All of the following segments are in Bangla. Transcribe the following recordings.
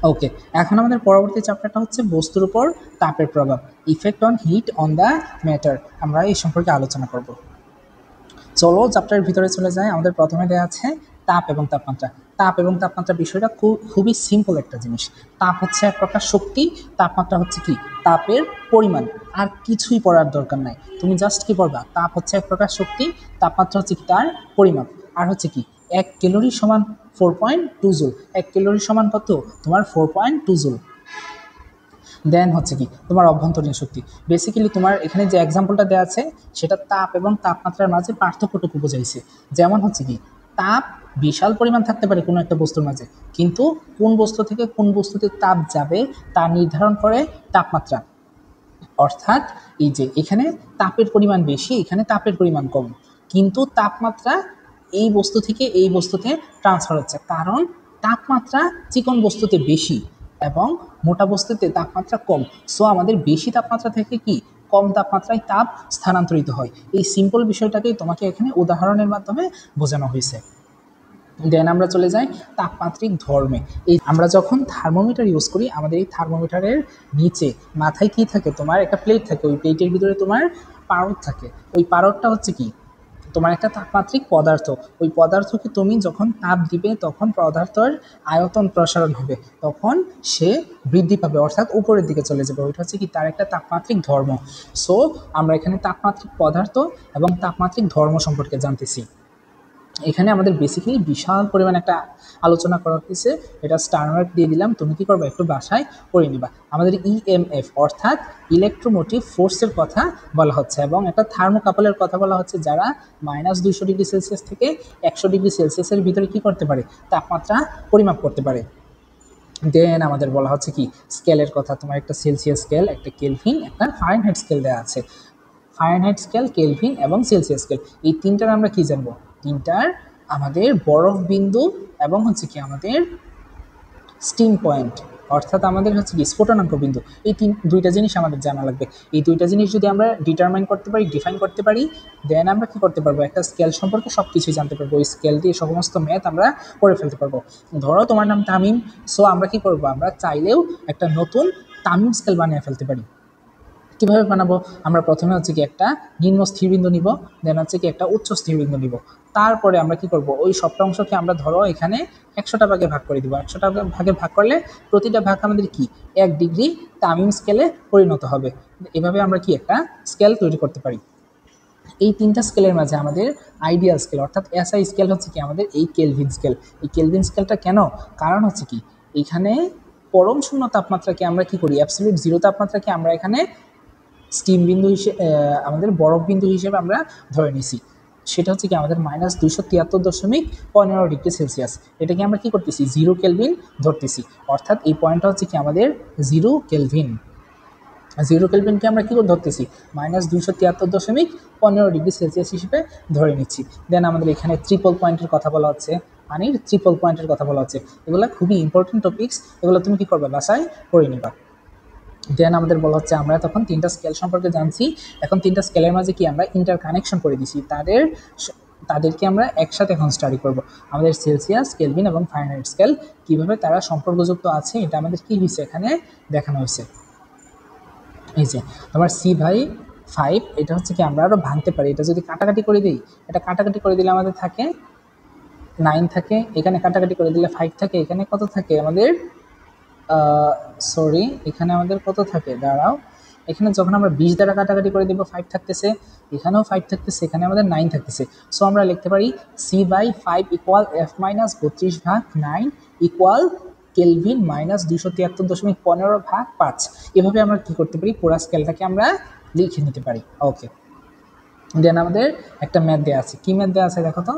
ওকে, এখন আমাদের পরবর্তী চ্যাপ্টারটা হচ্ছে বস্তুর উপর তাপের প্রভাব, effect on heat on the matter. আমরা এই সম্পর্কে আলোচনা করব। চলো চ্যাপ্টারের ভিতরে চলে যায়। আমাদের প্রথমে দেওয়া আছে তাপ এবং তাপমাত্রা। তাপ এবং তাপমাত্রা বিষয়টা খুবই সিম্পল একটা জিনিস। তাপ হচ্ছে এক প্রকার শক্তি, তাপমাত্রা হচ্ছে কি তাপের পরিমাণ। আর কিছুই পড়ার দরকার নাই, তুমি জাস্ট কি পড়বা, তাপ হচ্ছে এক প্রকার শক্তি, তাপমাত্রা হচ্ছে কি তার পরিমাপ। আর হচ্ছে কি 1 ক্যালোরি সমান 4.2 জুল। 1 ক্যালোরি সমান কত তোমার 4.2 জুল। দেন হচ্ছে কি তোমার অভ্যন্তরীণ শক্তি। বেসিক্যালি তোমার এখানে যে এক্সাম্পলটা দেওয়া আছে সেটা তাপ এবং তাপমাত্রার মাঝে পার্থক্যটুকু বোঝাইছে। যেমন হচ্ছে কি তাপ বিশাল পরিমাণ থাকতে পারে কোনো একটা বস্তুর মাঝে, কিন্তু কোন বস্তু থেকে কোন বস্তুতে তাপ যাবে তা নির্ধারণ করে তাপমাত্রা। অর্থাৎ এই যে এখানে তাপের পরিমাণ বেশি, এখানে তাপের পরিমাণ কম, কিন্তু তাপমাত্রা এই বস্তু থেকে এই বস্তুতে ট্রান্সফার হচ্ছে, কারণ তাপমাত্রা চিকন বস্তুতে বেশি এবং মোটা বস্তুতে তাপমাত্রা কম। সো আমাদের বেশি তাপমাত্রা থেকে কি কম তাপমাত্রায় তাপ স্থানান্তরিত হয়। এই সিম্পল বিষয়টাকেই তোমাকে এখানে উদাহরণের মাধ্যমে বোঝানো হয়েছে। দেন আমরা চলে যাই তাপমাত্রিক ধর্মে। এই আমরা যখন থার্মোমিটার ইউজ করি, আমাদের এই থার্মোমিটারের নিচে মাথায় কি থাকে, তোমার একটা প্লেট থাকে, ওই প্লেটের ভিতরে তোমার পারদ থাকে। ওই পারদটা হচ্ছে কি তোমার একটা তাপমাত্রিক পদার্থ। ওই পদার্থকে তুমি যখন তাপ দিবে তখন পদার্থের আয়তন প্রসারণ হবে, তখন সে বৃদ্ধি পাবে, অর্থাৎ উপরের দিকে চলে যাবে। ওইটা হচ্ছে কি তার একটা তাপমাত্রিক ধর্ম। সো আমরা এখানে তাপমাত্রিক পদার্থ এবং তাপমাত্রিক ধর্ম সম্পর্কে জানতেছি। এখানে আমাদের বেসিক্যালি বিশাল পরিমাণ একটা আলোচনা করা হয়েছে, এটা স্টারমার্ক দিয়ে দিলাম, তুমি কি করবে একটু বাসায় পড়ে নিবা। আমাদের ইএমএফ অর্থাৎ ইলেকট্রোমোটিভ ফোর্সের কথা বলা হচ্ছে, এবং একটা থার্মোকাপলের কথা বলা হচ্ছে যারা -200 ডিগ্রি সেলসিয়াস থেকে 100 ডিগ্রি সেলসিয়াসের ভিতরে কি করতে পারে, তাপমাত্রা পরিমাপ করতে পারে। দেন আমাদের বলা হচ্ছে কি স্কেলের কথা, তোমার একটা সেলসিয়াস স্কেল, একটা কেলভিন, একটা ফারেনহাইট স্কেল দেওয়া আছে। ফারেনহাইট স্কেল, কেলভিন এবং সেলসিয়াস স্কেল, এই তিনটার আমরা কি জানবো, তিনটার আমাদের বরফ বিন্দু এবং হচ্ছে কি আমাদের স্টিম পয়েন্ট, অর্থাৎ আমাদের হচ্ছে কি স্ফুটনাঙ্ক বিন্দু, এই দুইটা জিনিস আমাদের জানা লাগবে। এই দুইটা জিনিস যদি আমরা ডিটারমাইন করতে পারি, ডিফাইন করতে পারি, দেন আমরা কি করতে পারবো, একটা স্কেল সম্পর্কে সব কিছুই জানতে পারবো। ওই স্কেল দিয়ে সমস্ত ম্যাথ আমরা করে ফেলতে পারবো। ধরো তোমার নাম তামিম, সো আমরা কি করবো, আমরা চাইলেও একটা নতুন তামিম স্কেল বানিয়ে ফেলতে পারি। কীভাবে বানাবো, আমরা প্রথমে হচ্ছে কি একটা নিম্ন স্থিরবিন্দু নিব, দেন হচ্ছে কি একটা উচ্চ স্থিরবিন্দু নিব। তারপরে আমরা কি করব, ওই সবটা অংশকে আমরা ধরো এখানে 100টা ভাগে ভাগ করে দিব। 100টা ভাগে ভাগ করলে প্রতিটা ভাগ আমাদের কি 1 ডিগ্রি তামিম স্কেলে পরিণত হবে। এভাবে আমরা কি একটা স্কেল তৈরি করতে পারি। এই তিনটা স্কেলের মাঝে আমাদের আইডিয়াল স্কেল অর্থাৎ এসআই স্কেল হচ্ছে কি আমাদের এই কেলভিন স্কেল। এই কেলভিন স্কেলটা কেন, কারণ হচ্ছে কি এখানে পরম শূন্য তাপমাত্রাকে আমরা কি করি, অ্যাবসলিউট জিরো তাপমাত্রাকে আমরা এখানে স্টিম বিন্দু হিসেবে, আমাদের বরফ বিন্দু হিসেবে আমরা ধরে নিছি। সেটা হচ্ছে কি আমাদের -273.15 ডিগ্রি সেলসিয়াস। এটাকে আমরা কি করতেছি, 0 কেলভিন ধরতেছি, অর্থাৎ এই পয়েন্টটা হচ্ছে কি আমাদের 0 কেলভিন। 0 কেলভিনকে আমরা কী করে ধরতেছি, -273.15 ডিগ্রি সেলসিয়াস হিসেবে ধরে নিচ্ছি। দেন আমাদের এখানে ট্রিপল পয়েন্টের কথা বলা হচ্ছে, পানির ট্রিপল পয়েন্টের কথা বলা হচ্ছে। এগুলো খুবই ইম্পর্টেন্ট টপিক্স, এগুলো তুমি কী করবে, বাসায় পড়ে নিবা। দেন আমাদের বলা হচ্ছে আমরা তখন তিনটা স্কেল সম্পর্কে জানছি। এখন তিনটা স্কেলের মাঝে কি আমরা ইন্টার কানেকশন করে দিছি, তাদেরকে আমরা একসাথে এখন স্টাডি করব। আমাদের সেলসিয়াস, কেলভিন এবং ফারেনহাইট স্কেল কীভাবে তারা সম্পর্কযুক্ত আছে এটা আমাদের কি হয়েছে এখানে দেখানো হয়েছে। এই যে তোমার C/5, এটা হচ্ছে কি আমরা আরও ভাঙতে পারি, এটা যদি কাটাকাটি করে দিই, এটা কাটাকাটি করে দিলে আমাদের থাকে 9 থাকে, এখানে কাটাকাটি করে দিলে 5 থাকে, এখানে কত থাকে আমাদের, সরি এখানে আমাদের কত থাকে, দাঁড়াও, এখানে যখন আমরা 20 দ্বারা কাটাকাটি করে দেবো 5 থাকতেছে, এখানেও 5 থাকতেছে, এখানে আমাদের 9 থাকতেছে। সো আমরা লিখতে পারি C/5 equal F-32/9 equal kelvin -273.15/5। এভাবে আমরা কী করতে পারি, পুরা স্কেলটাকে আমরা লিখে নিতে পারি। ওকে, দেন আমাদের একটা ম্যাথ দেওয়া আছে, কী ম্যাথ দেওয়া আছে দেখো তো,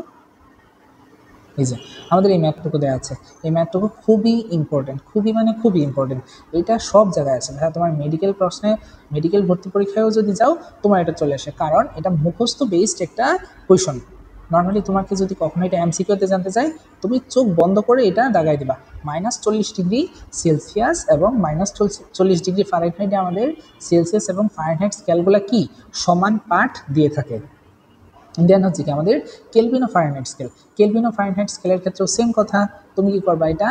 এই যে আমাদের এই ম্যাথটুকু দেওয়া আছে। এই ম্যাথটুকু খুবই ইম্পর্টেন্ট, খুবই মানে খুবই ইম্পর্টেন্ট। এটা সব জায়গায় আছে ভাইয়া, তোমার মেডিকেল প্রশ্নে, মেডিকেল ভর্তি পরীক্ষায়ও যদি যাও তোমার এটা চলে আসে, কারণ এটা মুখস্থ বেসড একটা কোয়েশন। নর্মালি তোমাকে যদি কখনো এটা এমসিকিউতে জানতে চাই, তুমি চোখ বন্ধ করে এটা দাগাই দিবা, -40 ডিগ্রি সেলসিয়াস এবং -40 ডিগ্রি ফারেনহাইটে আমাদের সেলসিয়াস এবং ফারেনহাইট স্কেলগুলো কি সমান পাঠ দিয়ে থাকে। দেন হচ্ছে কি আমাদের কেলভিন ও ফারেনহাইট স্কেল। কেলভিন ও ফারেনহাইট স্কেলের ক্ষেত্রেও সেম কথা, তুমি কি করবা, এটা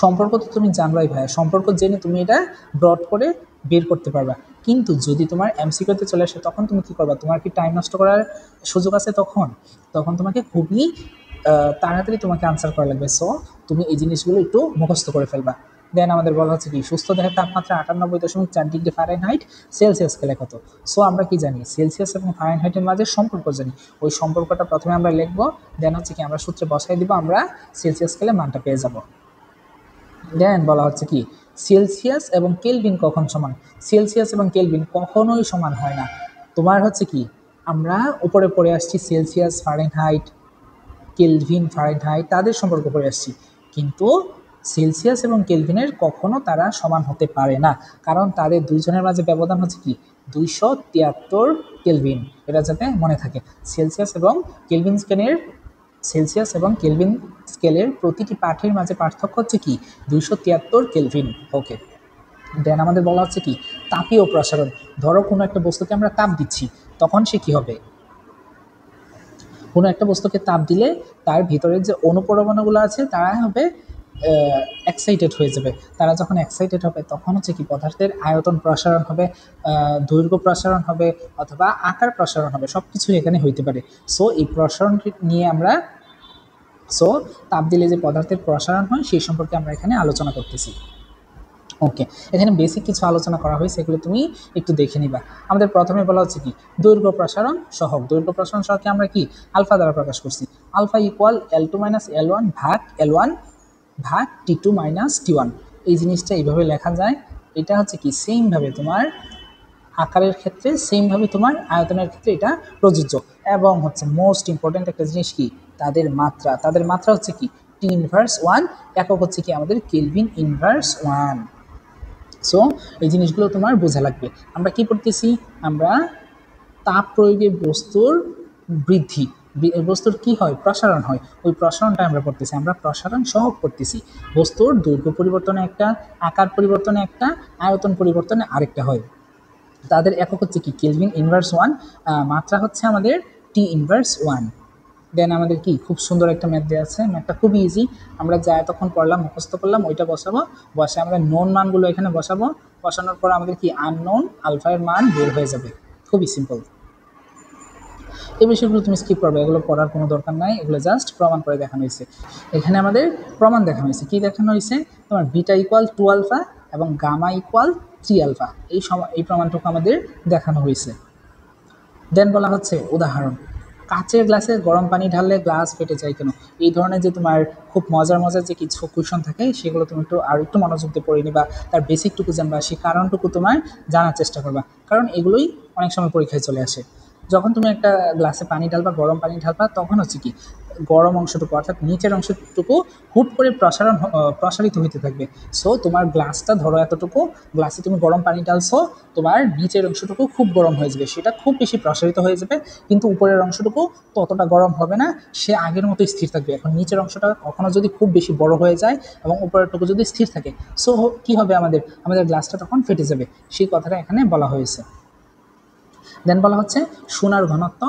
সম্পর্ক তো তুমি জানবাই ভাই, সম্পর্ক জেনে তুমি এটা ব্রড করে বের করতে পারবা। কিন্তু যদি তোমার এমসিকিউতে চলে আসে তখন তুমি কি করবা? তোমার কি টাইম নষ্ট করার সুযোগ আছে? তখন তখন তোমাকে খুবই তাড়াতাড়ি তোমাকে আনসার করা লাগবে। সো তুমি এই জিনিসগুলো একটু মুখস্থ করে ফেলবা। দেন আমাদের বলা হচ্ছে কি সুস্থ দেহের তাপমাত্রা 98.4 ডিগ্রি ফারেনহাইট, সেলসিয়াস স্কেলে কত? সো আমরা কি জানি? সেলসিয়াস এবং ফারেনহাইটের মাঝে সম্পর্ক জানি। ওই সম্পর্কটা প্রথমে আমরা লিখবো, দেন হচ্ছে কি আমরা সূত্রে বসাই দিব, আমরা সেলসিয়াস স্কেলে মানটা পেয়ে যাব। দেন বলা হচ্ছে কি সেলসিয়াস এবং কেলভিন কখন সমান? সেলসিয়াস এবং কেলভিন কখনোই সমান হয় না। তোমার হচ্ছে কি আমরা উপরে পড়ে আসছি সেলসিয়াস, ফারেনহাইট, কেলভিন, ফারেনহাইট তাদের সম্পর্ক করে আসছি, কিন্তু সেলসিয়াস এবং কেলভিনের কখনো তারা সমান হতে পারে না, কারণ তাদের দুইজনের মাঝে ব্যবধান হচ্ছে কি 273 কেলভিন। এটা যাতে মনে থাকে। সেলসিয়াস এবং কেলভিন স্কেলের সেলসিয়াস এবং কেলভিন স্কেলের প্রতিটি পাঠের মাঝে পার্থক্য হচ্ছে কি 273 কেলভিন। ওকে। দেন আমাদের বলা হচ্ছে কি তাপীয় প্রসারণ। ধরো কোনো একটা বস্তুকে আমরা তাপ দিচ্ছি, তখন সে কি হবে? কোনো একটা বস্তুকে তাপ দিলে তার ভিতরের যে অনুপরমাণুগুলো আছে তারা হবে এক্সাইটেড হয়ে যাবে। তারা যখন এক্সাইটেড হবে তখন হচ্ছে কি পদার্থের আয়তন প্রসারণ হবে, দৈর্ঘ্য প্রসারণ হবে, অথবা আকার প্রসারণ হবে, সব কিছুই এখানে হইতে পারে। সো এই প্রসারণটি নিয়ে আমরা তাপ দিলে যে পদার্থের প্রসারণ হয় সেই সম্পর্কে আমরা এখানে আলোচনা করতেছি। ওকে, এখানে বেসিক কিছু আলোচনা করা হয়েছে, এগুলো তুমি একটু দেখে নিবা। আমাদের প্রথমে বলা হচ্ছে কি দৈর্ঘ্য প্রসারণ সহগ। দৈর্ঘ্য প্রসারণ সহগকে আমরা কি আলফা দ্বারা প্রকাশ করছি। আলফা ইকুয়াল L2 - L1 ভাগ L1 ভাগ T2 - T1। এই জিনিসটা এইভাবে লেখা যায়। এটা হচ্ছে কি সেমভাবে তোমার আকারের ক্ষেত্রে, সেমভাবে তোমার আয়তনের ক্ষেত্রে এটা প্রযোজ্য। এবং হচ্ছে মোস্ট ইম্পর্ট্যান্ট একটা জিনিস কি তাদের মাত্রা হচ্ছে কি T−1, একক হচ্ছে কি আমাদের Kelvin−1। সো এই জিনিসগুলো তোমার বোঝা লাগবে। আমরা কি পড়তেছি? আমরা তাপ প্রয়োগে বস্তুর বৃদ্ধি, বস্তুর কি হয়? প্রসারণ হয়। ওই প্রসারণটা আমরা পড়তেছি, আমরা প্রসারণ সহগ পড়তেছি। বস্তুর দৈর্ঘ্য পরিবর্তনে একটা, আকার পরিবর্তনে একটা, আয়তন পরিবর্তনে আরেকটা হয়। তাদের একক হচ্ছে কি Kelvin−1, মাত্রা হচ্ছে আমাদের T−1। দেন আমাদের কি খুব সুন্দর একটা ম্যাথ দেওয়া আছে। ম্যাথটা খুব ইজি, আমরা যা এতক্ষণ পড়লাম মুখস্থ করলাম ওইটা বসাবো, বসে আমরা নোন মানগুলো এখানে বসাবো। বসানোর পর আমাদের কি আননোন আলফা এর মান বের হয়ে যাবে। খুবই সিম্পল। এই বিষয়গুলো তুমি স্কিপ করবে, এগুলো পড়ার কোনো দরকার নাই, এগুলো জাস্ট প্রমাণ করে দেখানো হয়েছে। এখানে আমাদের প্রমাণ দেখানো হয়েছে। কি দেখানো হয়েছে? তোমার বিটা ইকুয়াল 2 আলফা এবং গামা ইকুয়াল 3 আলফা, এই প্রমাণটুকু আমাদের দেখানো হয়েছে। দেন বলা হচ্ছে উদাহরণ, কাচের গ্লাসে গরম পানি ঢাললে গ্লাস ফেটে যায় কেন? এই ধরনের যে তোমার খুব মজার মজার যে কিছু কোয়েশন থাকে সেগুলো তুমি একটু মনোযোগ দিয়ে পড়ে নিবা, তার বেসিকটুকু জানবা, সেই কারণটুকু তোমার জানার চেষ্টা করবা, কারণ এগুলোই অনেক সময় পরীক্ষায় চলে আসে। যখন তুমি একটা গ্লাসে পানি ঢালবা, গরম পানি ঢালবা, তখন হচ্ছে কি গরম অংশটুকু অর্থাৎ নিচের অংশটুকু হুট করে প্রসারিত হইতে থাকবে। সো তোমার গ্লাসটা ধরো এতটুকু, গ্লাসে তুমি গরম পানি ঢালছো, তোমার নিচের অংশটুকু খুব গরম হয়ে যাবে, সেটা খুব বেশি প্রসারিত হয়ে যাবে, কিন্তু উপরের অংশটুকু ততটা গরম হবে না, সে আগের মতো স্থির থাকবে। এখন নিচের অংশটা কখনো যদি খুব বেশি বড় হয়ে যায় এবং উপরেরটুকু যদি স্থির থাকে, সো কি হবে? আমাদের গ্লাসটা তখন ফেটে যাবে। সেই কথাটা এখানে বলা হয়েছে। দেন বলা হচ্ছে সোনার ঘনত্ব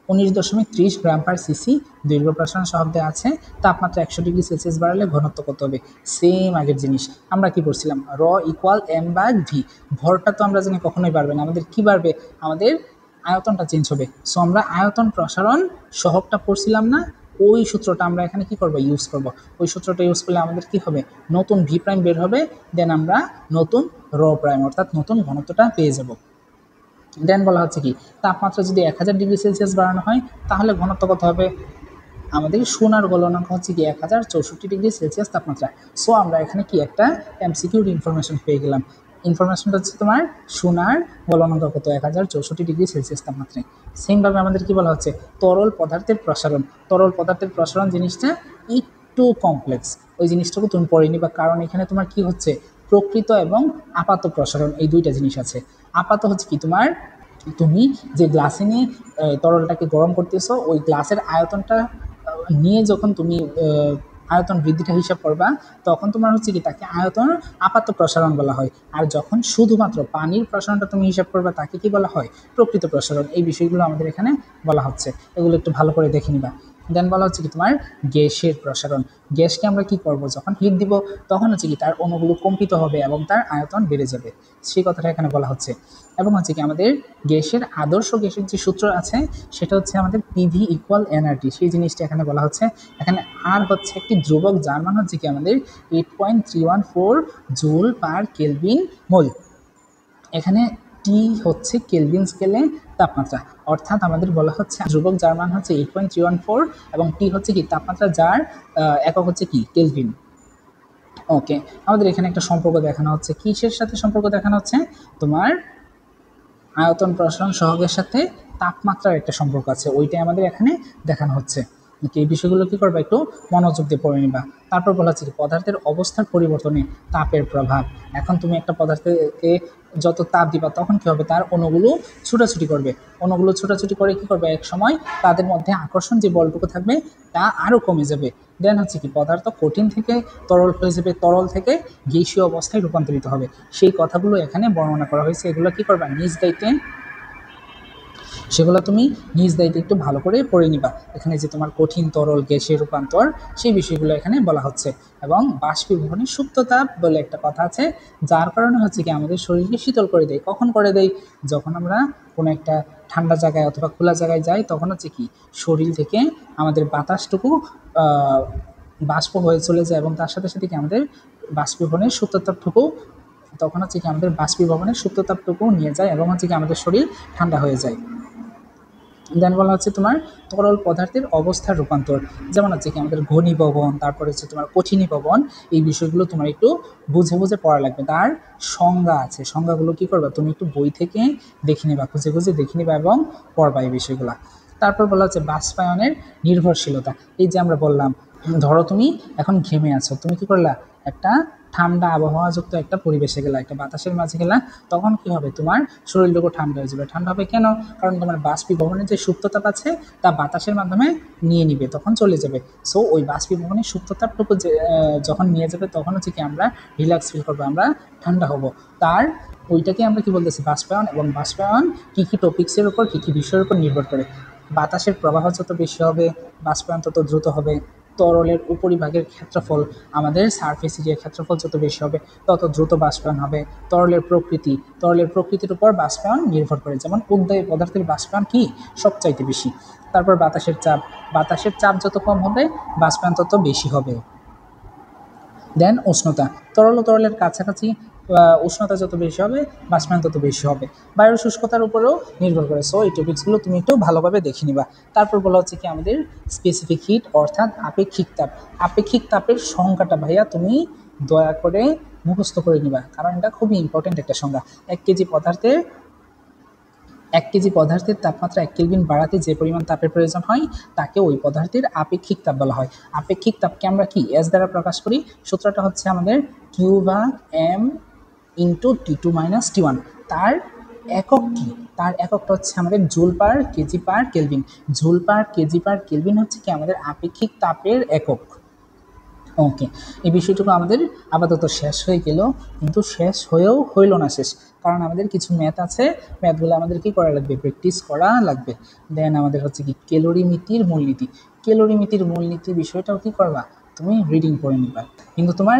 19.30 গ্রাম/সিসি, দৈর্ঘ্য প্রসারণ সহগ আছে, তাপমাত্রা 100 ডিগ্রি সেলসিয়াস বাড়ালে ঘনত্ব কত হবে? সেম আগের জিনিস, আমরা কি পড়ছিলাম? র ইকুয়াল m/v। ভরটা তো আমরা জানি কখনোই বাড়বে না, আমাদের কি বাড়বে? আমাদের আয়তনটা চেঞ্জ হবে। সো আমরা আয়তন প্রসারণ সহগটা পড়ছিলাম না, ওই সূত্রটা আমরা এখানে কি করব? ইউজ করব। ওই সূত্রটা ইউজ করলে আমাদের কি হবে? নতুন ভি প্রাইম বের হবে, দেন আমরা নতুন র প্রাইম অর্থাৎ নতুন ঘনত্বটা পেয়ে যাব। দেন বলা হচ্ছে কি তাপমাত্রা যদি 1000 ডিগ্রি সেলসিয়াস বাড়ানো হয় তাহলে ঘনত্ব কত হবে? আমাদের সোনার গলনাঙ্ক হচ্ছে কি 1064 ডিগ্রি সেলসিয়াস তাপমাত্রা। সো আমরা এখানে কি একটা এমসিকিউর ইনফরমেশন পেয়ে গেলাম। ইনফরমেশনটা হচ্ছে তোমার সোনার গলনাঙ্ক কত? 1064 ডিগ্রি সেলসিয়াস তাপমাত্রায়। সেমভাবে আমাদের কি বলা হচ্ছে তরল পদার্থের প্রসারণ। তরল পদার্থের প্রসারণ জিনিসটা একটু কমপ্লেক্স, ওই জিনিসটাকে তুমি পড়ে নিবা, কারণ এখানে তোমার কি হচ্ছে প্রকৃত এবং আপাত প্রসারণ, এই দুইটা জিনিস আছে। আপাত হচ্ছে কি তুমি যে গ্লাসে নিয়ে তরলটাকে গরম করতেছো, ওই গ্লাসের আয়তনটা নিয়ে যখন তুমি আয়তন বৃদ্ধিটা হিসাব করবা, তখন তোমার হচ্ছে কি তাকে আয়তন আপাত প্রসারণ বলা হয়। আর যখন শুধুমাত্র পানির প্রসারণটা তুমি হিসাব করবা তাকে কি বলা হয়? প্রকৃত প্রসারণ। এই বিষয়গুলো আমাদের এখানে বলা হচ্ছে, এগুলো একটু ভালো করে দেখে নিবা। দেন বলা হচ্ছে কি তোমার গ্যাসের প্রসারণ। গ্যাসকে আমরা কি করব, যখন হিট দিব তখন হচ্ছে কি তার অণুগুলো কম্পিত হবে এবং তার আয়তন বেড়ে যাবে, সেই কথাটা এখানে বলা হচ্ছে। এবং হচ্ছে কি আমাদের গ্যাসের আদর্শ গ্যাসের যে সূত্র আছে সেটা হচ্ছে আমাদের পিভি ইকুয়াল এনআরটি, সেই জিনিসটা এখানে বলা হচ্ছে। এখানে আর হচ্ছে একটি ধ্রুবক যার মান হচ্ছে কি আমাদের 8.314 জুল পার কেলভিন মোল। এখানে টি হচ্ছে কেলভিন স্কেলে তাপমাত্রা, অর্থাৎ আমাদের বলা হচ্ছে ধ্রুবক যার মান হচ্ছে 8.314 এবং টি হচ্ছে কি তাপমাত্রা যার একক হচ্ছে কি কেলভিন। ওকে, আমাদের এখানে একটা সম্পর্ক দেখানো হচ্ছে, কিসের সাথে সম্পর্ক দেখানো হচ্ছে, তোমার আয়তন প্রসারণ সহগের সাথে তাপমাত্রার একটা সম্পর্ক আছে, ওইটাই আমাদের এখানে দেখানো হচ্ছে। এই বিষয়গুলো কি করবা, একটু মনোযোগ দিয়ে পড়ে নিবা। তারপর বলা হচ্ছে পদার্থের অবস্থার পরিবর্তনে তাপের প্রভাব। এখন তুমি একটা পদার্থকে যত তাপ দিবা তখন কি হবে, তার অণুগুলো ছুটাছুটি করবে, অণুগুলো ছুটাছুটি করে কি করবে, এক সময় তাদের মধ্যে আকর্ষণ যে বলটুকু থাকবে তা আরও কমে যাবে। দেন হচ্ছে কি পদার্থ কঠিন থেকে তরল হয়ে যাবে, তরল থেকে গ্যাসীয় অবস্থায় রূপান্তরিত হবে, সেই কথাগুলো এখানে বর্ণনা করা হয়েছে। এগুলো কি করবা, নিজ দায়িত্বে সেগুলো তুমি নিজ দায়িত্বে একটু ভালো করে পড়ে নিবা। এখানে যে তোমার কঠিন তরল গ্যাসের রূপান্তর সেই বিষয়গুলো এখানে বলা হচ্ছে। এবং বাষ্পীভবনের সুপ্ত তাপ বলে একটা কথা আছে, যার কারণে হচ্ছে কি আমাদের শরীরকে শীতল করে দেয়। কখন করে দেয়, যখন আমরা কোনো একটা ঠান্ডা জায়গায় অথবা খোলা জায়গায় যাই তখন হচ্ছে কি শরীর থেকে আমাদের বাতাসটুকু বাষ্প হয়ে চলে যায় এবং তার সাথে সাথে কি আমাদের বাষ্পীভবনের সুপ্ততাপটুকু তখন হচ্ছে কি আমাদের বাষ্পীভবনের সুপ্ততাপটুকু নিয়ে যায় এবং হচ্ছে কি আমাদের শরীর ঠান্ডা হয়ে যায়। দেন বলা হচ্ছে তোমার তরল পদার্থের অবস্থার রূপান্তর, যেমন হচ্ছে কি আমাদের ঘনীভবন, তারপরে হচ্ছে তোমার কঠিনীভবন, এই বিষয়গুলো তোমার একটু বুঝে বুঝে পড়া লাগবে। তার সংজ্ঞা আছে, সংজ্ঞাগুলো কি করবা, তুমি একটু বই থেকে দেখে নিবা, খুঁজে খুঁজে দেখে নিবা এবং পড়বা এই বিষয়গুলো। তারপর বলা হচ্ছে বাষ্পায়নের নির্ভরশীলতা। এই যে আমরা বললাম, ধরো তুমি এখন ঘেমে আছো, তুমি কি করলা, একটা ঠান্ডা আবহাওয়াযুক্ত একটা পরিবেশে গেলা, একটা বাতাসের মাঝে গেলা, তখন কি হবে, তোমার শরীরটুকু ঠান্ডা হয়ে যাবে। ঠান্ডা হবে কেন, কারণ তোমার বাষ্পীভবনের যে সুপ্ততাপ আছে তা বাতাসের মাধ্যমে নিয়ে নিবে, তখন চলে যাবে। সো ওই বাষ্পীভবনের সুপ্ততাপটুকু যে যখন নিয়ে যাবে তখন হচ্ছে কি আমরা রিল্যাক্স ফিল করবো, আমরা ঠান্ডা হব। তার ওইটাকে আমরা কি বলতেছি, বাষ্পায়ন। এবং বাষ্পায়ন কী কী টপিক্সের উপর, কী কী বিষয়ের উপর নির্ভর করে, বাতাসের প্রবাহ যত বেশি হবে বাষ্পায়ন তত দ্রুত হবে, তরলের উপরিভাগের ক্ষেত্রফল, আমাদের সারফেস এরিয়ার ক্ষেত্রফল যত বেশি হবে তত দ্রুত বাষ্পায়ন হবে, তরলের প্রকৃতির উপর বাষ্পায়ন নির্ভর করে, যেমন উদ্বায়ী পদার্থের বাষ্পায়ন কি সবচাইতে বেশি। তারপর বাতাসের চাপ যত কম হবে বাষ্পায়ন তত বেশি হবে। দেন উষ্ণতা, তরল ও তরলের কাছাকাছি উষ্ণতা যত বেশি হবে বাষ্পায়ন তত বেশি হবে, বায়ুর শুষ্কতার উপরেও নির্ভর করে। সো এই টপিক্সগুলো তুমি একটু ভালোভাবে দেখে নিবা। তারপর বলা হচ্ছে কি আমাদের স্পেসিফিক হিট অর্থাৎ আপেক্ষিক তাপ। আপেক্ষিক তাপের সংজ্ঞাটা ভাইয়া তুমি দয়া করে মুখস্থ করে নিবা, কারণ এটা খুবই ইম্পর্টেন্ট একটা সংজ্ঞা। 1 কেজি পদার্থের তাপমাত্রা 1 কেলভিন বাড়াতে যে পরিমাণ তাপের প্রয়োজন হয় তাকে ওই পদার্থের আপেক্ষিক তাপ বলা হয়। আপেক্ষিক তাপকে আমরা কি এস দ্বারা প্রকাশ করি, সূত্রটা হচ্ছে আমাদের Q/m ইন্টু T2 - T1। তার একক কি, তার এককটা হচ্ছে আমাদের joule per KG per kelvin. Joule per KG per kelvin হচ্ছে কি আমাদের আপেক্ষিক তাপের একক। ওকে, এই বিষয়টুকু আমাদের আপাতত শেষ হয়ে গেল, কিন্তু শেষ হয়েও হইল না শেষ, কারণ আমাদের কিছু ম্যাথ আছে, ম্যাথগুলো আমাদের কি করা লাগবে, প্র্যাকটিস করা লাগবে। দেন আমাদের হচ্ছে কি ক্যালোরিমিতির মূলনীতি। ক্যালোরিমিতির মূলনীতি বিষয়টাও কি করবা, তুমি রিডিং করে নিবা। কিন্তু তোমার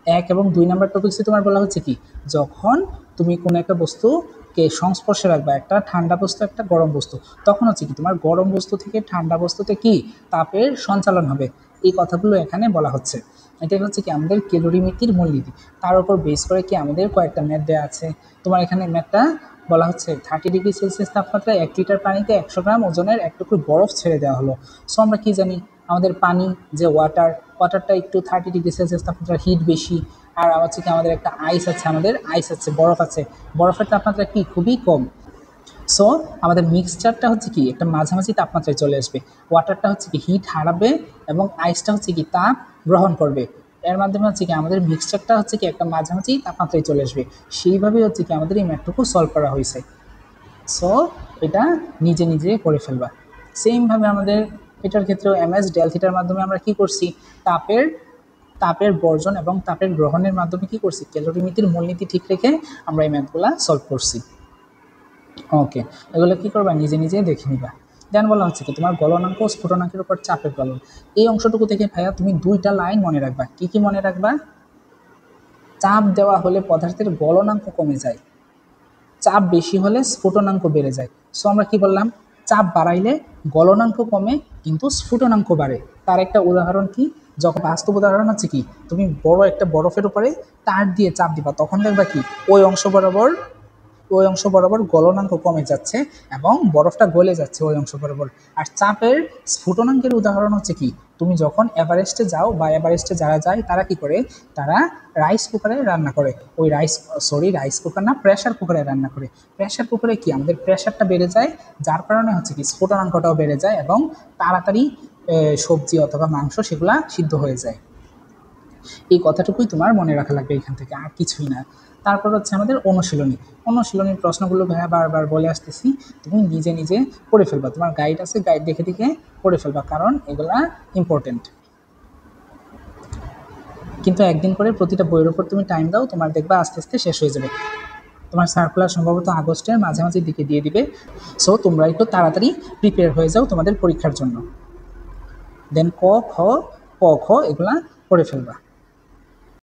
1 এবং 2 নাম্বার টপিক্সে তোমার বলা হচ্ছে কি, যখন তুমি কোনো একটা বস্তুকে সংস্পর্শে রাখবা, একটা ঠান্ডা বস্তু একটা গরম বস্তু, তখন হচ্ছে কি তোমার গরম বস্তু থেকে ঠান্ডা বস্তুতে কি তাপের সঞ্চালন হবে, এই কথাগুলো এখানে বলা হচ্ছে। এটাই হচ্ছে কি আমাদের ক্যালোরিমিতির মূলনীতি। তার উপর বেস করে কি আমাদের কয়েকটা ম্যাথ দেওয়া আছে। তোমার এখানে ম্যাথটা বলা হচ্ছে 30°C তাপমাত্রায় 1 লিটার পানিতে 100 গ্রাম ওজনের এক টুকরো বরফ ছেড়ে দেওয়া হলো। সো আমরা কি জানি, আমাদের পানি যে ওয়াটারটা একটু 30°C তাপমাত্রার হিট বেশি, আর হচ্ছে কি আমাদের একটা আইস আছে, বরফ আছে, বরফের তাপমাত্রা কি খুবই কম। সো আমাদের মিক্সচারটা হচ্ছে কি একটা মাঝামাঝি তাপমাত্রায় চলে আসবে, ওয়াটারটা হচ্ছে কি হিট হারাবে এবং আইসটা হচ্ছে কি তাপ গ্রহণ করবে, এর মাধ্যমে হচ্ছে কি আমাদের মিক্সচারটা হচ্ছে কি একটা মাঝামাঝি তাপমাত্রায় চলে আসবে। সেইভাবেই হচ্ছে কি আমাদের এই ম্যাথটুকু সলভ করা হয়েছে। সো এটা নিজে নিজে করে ফেলবা। সেমভাবে আমাদের এটার ক্ষেত্রেও এমএস ডেল থিটার মাধ্যমে আমরা কি করছি, তাপের বর্জন এবং তাপের গ্রহণের মাধ্যমে কি করছি, ক্যালোরিমিতির মূলনীতি ঠিক রেখে আমরা এই ম্যাথগুলা সলভ করছি। ওকে, এগুলো কি করবা, নিজে নিজে দেখে নিবা। দেন বলা হচ্ছে কি তোমার গলনাঙ্ক ও স্ফুটনাঙ্কের উপর চাপের প্রভাব। এই অংশটুকু থেকে ভাইয়া তুমি দুইটা লাইন মনে রাখবা। কি কি মনে রাখবা? চাপ দেওয়া হলে পদার্থের গলনাঙ্ক কমে যায়, চাপ বেশি হলে স্ফুটনাঙ্ক বেড়ে যায়। সো আমরা কি বললাম? চাপ বাড়াইলে গলনাঙ্ক কমে কিন্তু স্ফুটনাঙ্ক বাড়ে। তার একটা উদাহরণ কি? যখন বাস্তব উদাহরণ হচ্ছে কি, তুমি বড় একটা বরফের উপরে তার দিয়ে চাপ দিবা, তখন দেখবা কি ওই অংশ বরাবর গলনাঙ্ক কমে যাচ্ছে এবং বরফটা গলে যাচ্ছে ওই অংশ বরাবর। আর চাপের স্ফুটনাঙ্কের উদাহরণ হচ্ছে কি, তুমি যখন এভারেস্টে যাও বা এভারেস্টে যারা যায় তারা কি করে, তারা রাইস কুকারে রান্না করে। ওই রাইস কুকার না, প্রেশার কুকারে রান্না করে। প্রেশার কুকারে কি আমাদের প্রেশারটা বেড়ে যায়, যার কারণে হচ্ছে কি স্ফুটনাঙ্কটাও বেড়ে যায় এবং তাড়াতাড়ি সবজি অথবা মাংস সেগুলা সিদ্ধ হয়ে যায়। এই কথাটুকুই তোমার মনে রাখা লাগবে এখান থেকে, আর কিছুই না। তারপর হচ্ছে আমাদের অনুশীলনীর প্রশ্নগুলো ভাইয়া বারবার বলে আসতেছি, তুমি নিজে নিজে পড়ে ফেলবা। তোমার গাইড আছে, গাইড দেখে দেখে পড়ে ফেলবা, কারণ এগুলা ইম্পর্টেন্ট। কিন্তু একদিন করে প্রতিটা বইয়ের উপর তুমি টাইম দাও, তোমার দেখবা আস্তে আস্তে শেষ হয়ে যাবে। তোমার সার্কুলার সম্ভবত আগস্টের মাঝামাঝি দিকে দিয়ে দিবে। সো তোমরা একটু তাড়াতাড়ি প্রিপেয়ার হয়ে যাও তোমাদের পরীক্ষার জন্য। দেন ক খ, ক খ এগুলা পড়ে ফেলবা।